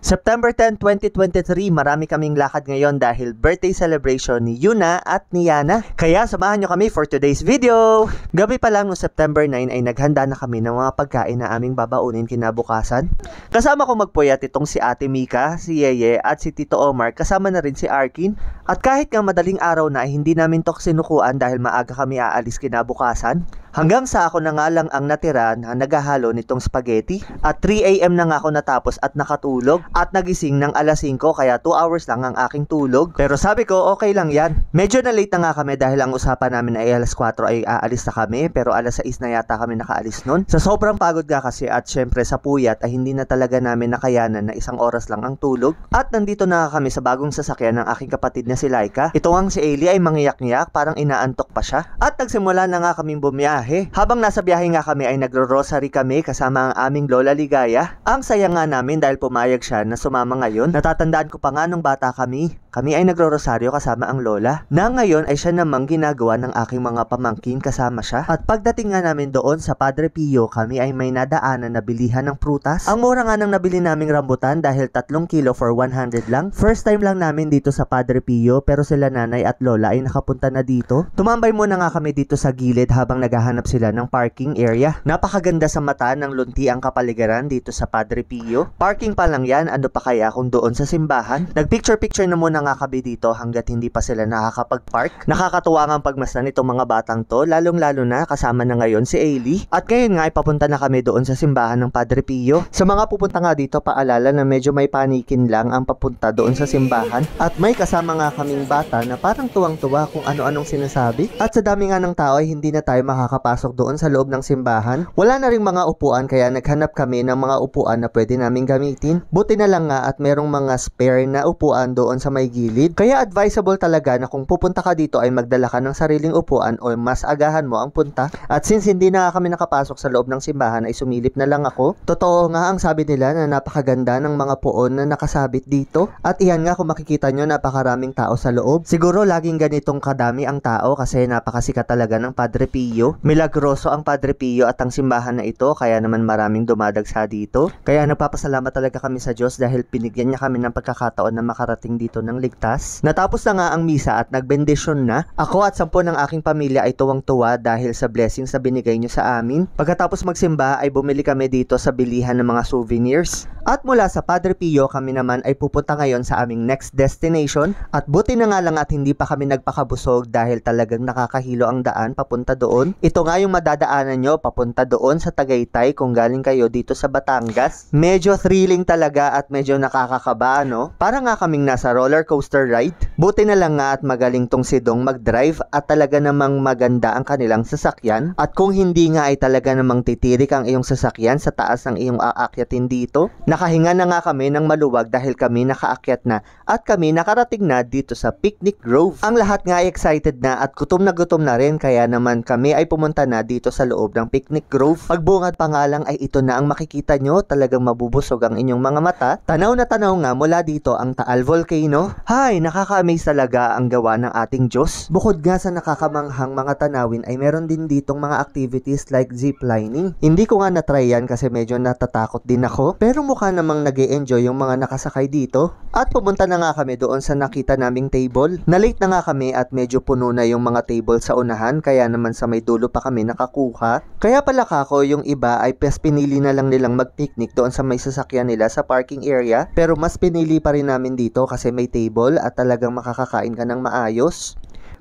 September 10, 2023, marami kaming lakad ngayon dahil birthday celebration ni Yuna at ni Yana. Kaya samahan nyo kami for today's video. Gabi pa lang no September 9 ay naghanda na kami ng mga pagkain na aming babaunin kinabukasan. Kasama ko magpuyat itong si Ate Mika, si Yeye at si Tito Omar, kasama na rin si Arkin. At kahit nga madaling araw na ay hindi namin to sinukuan dahil maaga kami aalis kinabukasan. Hanggang sa ako na nga lang ang natira na naghahalo nitong spaghetti. At 3 AM na nga ako natapos at nakatulog. At nagising ng alas 5 kaya 2 hours lang ang aking tulog. Pero sabi ko okay lang yan. Medyo na late na nga kami dahil ang usapan namin ay alas 4 ay aalis na kami. Pero alas 6 na yata kami nakaalis nun. Sa sobrang pagod nga kasi at syempre sa puyat ay hindi na talaga namin nakayanan na isang oras lang ang tulog. At nandito na kami sa bagong sasakyan ng aking kapatid na si Laika. Ito ang si Ailey ay mangiyak-ngiyak, parang inaantok pa siya. At nagsimula na nga kaming bumiyahe. Habang nasa biyahe nga kami ay nagro-rosary kami kasama ang aming Lola Ligaya. Ang saya nga namin dahil pumayag siya na sumama ngayon. Natatandaan ko pa nga nung bata kami ay nagro-rosaryo kasama ang Lola. Na ngayon ay siya namang ginagawa ng aking mga pamangkin kasama siya. At pagdating nga namin doon sa Padre Pio, kami ay may nadaanan na bilihan ng prutas. Ang mura nga nang nabili naming rambutan dahil 3 kilo for 100 lang. First time lang namin dito sa Padre Pio pero sila nanay at lola ay nakapunta na dito. Tumambay muna nga kami dito sa gilid habang naghahanap sila ng parking area. Napakaganda sa mata ng lunti ang kapaligiran dito sa Padre Pio. Parking pa lang yan, ano pa kaya kung doon sa simbahan? Nagpicture-picture na muna nga kami dito hanggat hindi pa sila nakakapag-park. Nakakatuwa nga ang pagmasdan itong mga batang to, lalong-lalo na kasama na ngayon si Ailey. At ngayon nga ipapunta na kami doon sa simbahan ng Padre Pio. Sa mga pupunta nga dito, paalala na medyo may panikin lang ang papunta doon sa simbahan. At may kasama nga kaming bata na parang tuwang-tuwa kung ano-anong sinasabi. At sa dami nga ng tao ay hindi na tayo makakapasok doon sa loob ng simbahan. Wala na ring mga upuan kaya naghanap kami ng mga upuan na pwede naming gamitin. Buti na lang nga at merong mga spare na upuan doon sa may gilid. Kaya advisable talaga na kung pupunta ka dito ay magdala ka ng sariling upuan o mas agahan mo ang punta. At since hindi na kami nakapasok sa loob ng simbahan ay sumilip na lang ako. Totoo nga ang sabi nila na napakaganda ng mga puon na nakasabit dito. At iyan nga kung makikita nyo napakaraming tao sa loob. Siguro laging ganitong kadami ang tao kasi napakasikat talaga ng Padre Pio. Milagroso ang Padre Pio at ang simbahan na ito kaya naman maraming dumadagsa dito. Kaya nagpapasalamat talaga kami sa Diyos dahil pinigyan niya kami ng pagkakataon na makarating dito ng ligtas. Natapos na nga ang misa at nagbendisyon na. Ako at 10 ng aking pamilya ay tuwang-tuwa dahil sa blessings na binigay niyo sa amin. Pagkatapos magsimba ay bumili kami dito sa bilihan ng mga souvenirs. At mula sa Padre Pio kami naman ay pupunta ngayon sa aming next destination. At buti na nga lang at hindi pa kami nagpakabusog dahil talagang nakakahilo ang daan papunta doon. Ito nga yung madadaanan nyo papunta doon sa Tagaytay kung galing kayo dito sa Batangas. Medyo thrilling talaga at medyo nakakakaba, no? Para nga kaming nasa roller coaster ride. Buti na lang nga at magaling tong si Dong mag-drive at talaga namang maganda ang kanilang sasakyan. At kung hindi nga ay talaga namang titirik ang iyong sasakyan sa taas ng iyong aakyatin dito. Nakahinga na nga kami ng maluwag dahil kami nakaakyat na at kami nakarating na dito sa Picnic Grove. Ang lahat nga ay excited na at gutom na rin kaya naman kami ay pumunta na dito sa loob ng Picnic Grove. Pagbungad pa nga lang ay ito na ang makikita nyo, talagang mabubusog ang inyong mga mata. Tanaw na tanaw nga mula dito ang Taal Volcano. Hay, nakaka-amaze talaga ang gawa ng ating Diyos. Bukod nga sa nakakamanghang mga tanawin ay meron din ditong mga activities like ziplining. Hindi ko nga na-try yan kasi medyo natatakot din ako. Pero mukha namang nag-e-enjoy yung mga nakasakay dito. At pumunta na nga kami doon sa nakita naming table. Na-late na nga kami at medyo puno na yung mga table sa unahan kaya naman sa may dulo pa kami nakakuha. Kaya pala kako yung iba ay pinili na lang nilang mag-picnic doon sa may sasakyan nila sa parking area. Pero mas pinili pa rin namin dito kasi may table at talagang makakakain ka ng maayos.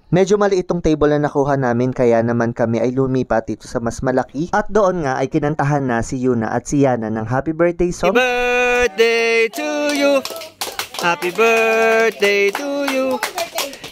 Medyo maliit itong table na nakuha namin kaya naman kami ay lumipat dito sa mas malaki. At doon nga ay kinantahan na si Yuna at si Yana ng happy birthday song. Happy birthday to you. Happy birthday to you.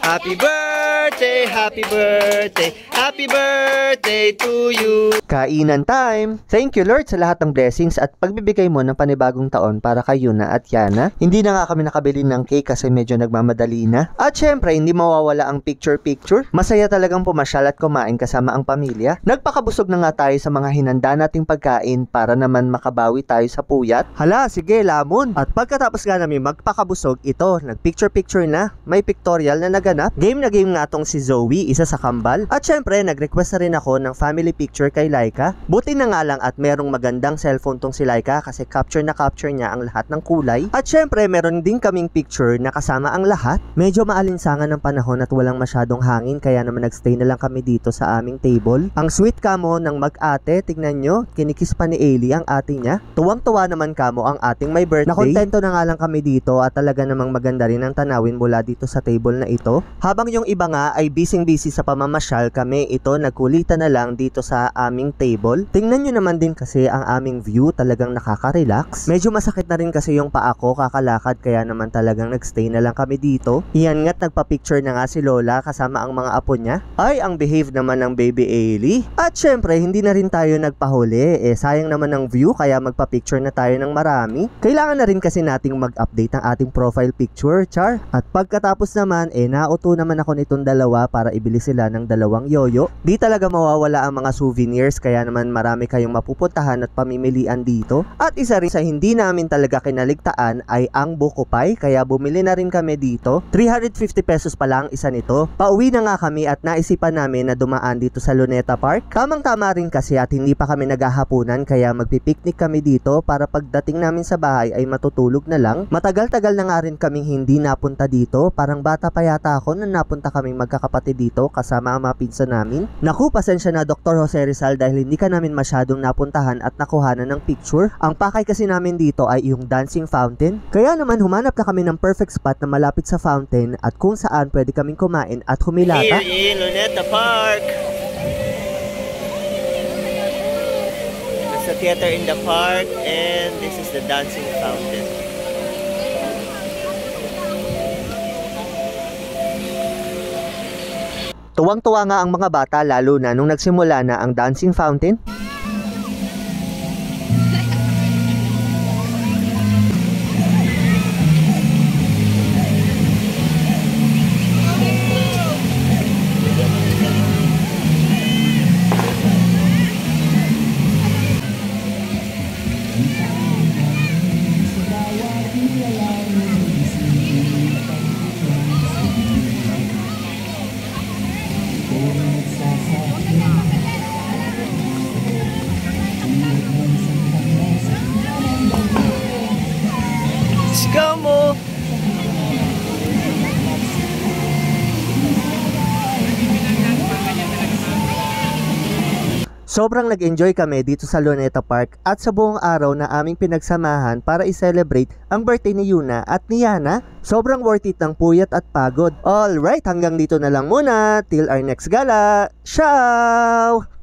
Happy birthday, happy birthday, happy birthday to you. Kainan time! Thank you Lord sa lahat ng blessings at pagbibigay mo ng panibagong taon para kay Yuna at Yana. Hindi na nga kami nakabili ng cake kasi medyo nagmamadali na. At syempre, hindi mawawala ang picture-picture. Masaya talagang pumasyal at kumain kasama ang pamilya. Nagpakabusog na nga tayo sa mga hinanda nating pagkain para naman makabawi tayo sa puyat. Hala, sige, lamon! At pagkatapos nga namin magpakabusog, ito, nagpicture-picture na. May pictorial na naganap. Game na game nga itong si Zoe, isa sa kambal. At syempre, nag-request na rin ako ng family picture kay Laika. Buti na nga lang at merong magandang cellphone tong si Laika kasi capture na capture niya ang lahat ng kulay. At syempre, meron din kaming picture na kasama ang lahat. Medyo maalinsangan ng panahon at walang masyadong hangin kaya naman nagstay na lang kami dito sa aming table. Ang sweet kamo ng mag-ate, tignan nyo, kinikis pa ni Ailey ang ate niya. Tuwang-tuwa naman kamo ang ating may birthday. Nakontento na nga lang kami dito at talaga namang maganda rin ang tanawin mula dito sa table na ito. Habang yung iba nga ay busy sa pamamasyal, kami ito nagkulitan na lang dito sa aming table. Tingnan nyo naman din kasi ang aming view, talagang nakaka-relax. Medyo masakit na rin kasi yung paa ko kakalakad kaya naman talagang nagstay na lang kami dito. Iyan nga't nagpa-picture na nga si Lola kasama ang mga apo niya. Ay, ang behave naman ng baby Ailey. At syempre, hindi na rin tayo nagpahuli. Sayang naman ang view kaya magpa-picture na tayo ng marami. Kailangan na rin kasi nating mag-update ang ating profile picture, char. At pagkatapos naman, nauto naman ako nitong dalawa para ibili sila ng dalawang yoyo. Di talaga mawawala ang mga souvenirs kaya naman marami kayong mapupuntahan at pamimilian dito. At isa rin sa hindi namin talaga kinaligtaan ay ang buko pie kaya bumili na rin kami dito. 350 pesos pa lang isa nito. Pauwi na nga kami at naisipan namin na dumaan dito sa Luneta Park. Tamang-tama rin kasi at hindi pa kami naghahapunan kaya magpipiknik kami dito para pagdating namin sa bahay ay matutulog na lang. Matagal-tagal na nga rin kaming hindi napunta dito. Parang bata pa yata ako na napunta kaming magkakapatid dito kasama ang mga pinsan namin. Naku, pasensya na Dr. Jose Rizal dahil hindi ka namin masyadong napuntahan at nakuhanan ng picture. Ang pakay kasi namin dito ay yung dancing fountain. Kaya naman humanap na kami ng perfect spot na malapit sa fountain at kung saan pwede kaming kumain at humilata. Here in Luneta Park. There's a theater in the park and this is the dancing fountain. Tuwang-tuwa nga ang mga bata lalo na nung nagsimula na ang dancing fountain. Come Sobrang nag-enjoy kami dito sa Luneta Park at sa buong araw na aming pinagsamahan para i-celebrate ang birthday ni Yuna at ni Yana. Sobrang worth it ng puyat at pagod. Alright, hanggang dito na lang muna. Till our next gala. Ciao!